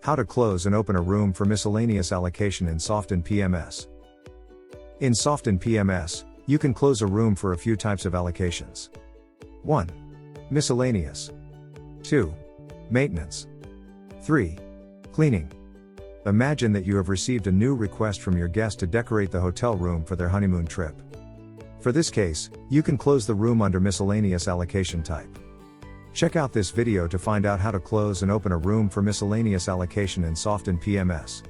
How to close and open a room for miscellaneous allocation in Softinn PMS. In Softinn PMS, you can close a room for a few types of allocations. 1. Miscellaneous. 2. Maintenance. 3. Cleaning. Imagine that you have received a new request from your guest to decorate the hotel room for their honeymoon trip. For this case, you can close the room under Miscellaneous Allocation Type. Check out this video to find out how to close and open a room for miscellaneous allocation in Softinn PMS.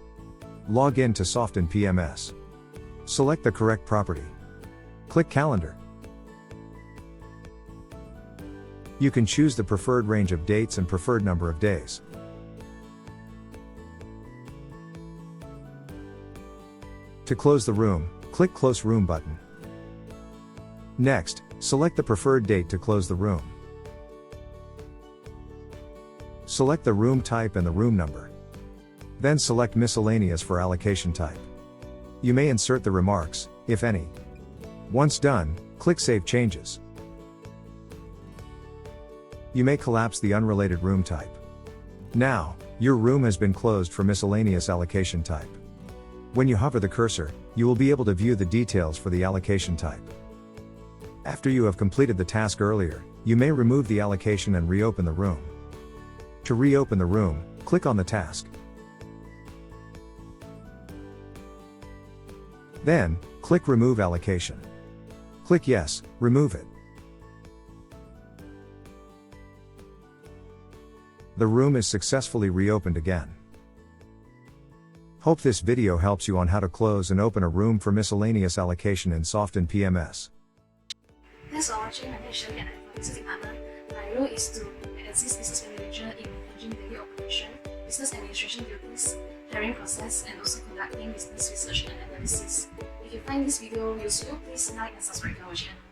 Log in to Softinn PMS. Select the correct property. Click Calendar. You can choose the preferred range of dates and preferred number of days. To close the room, click Close Room button. Next, select the preferred date to close the room. Select the room type and the room number. Then select Miscellaneous for allocation type. You may insert the remarks, if any. Once done, click Save Changes. You may collapse the unrelated room type. Now, your room has been closed for miscellaneous allocation type. When you hover the cursor, you will be able to view the details for the allocation type. After you have completed the task earlier, you may remove the allocation and reopen the room. To reopen the room, click on the task. Then, click Remove Allocation. Click Yes, remove it. The room is successfully reopened again. Hope this video helps you on how to close and open a room for miscellaneous allocation in Softinn PMS. Thanks for watching my mission at the business department. My role is to assist business manager in managing daily operation, business administration duties, hiring process, and also conducting business research and analysis. If you find this video useful, please like and subscribe to our channel.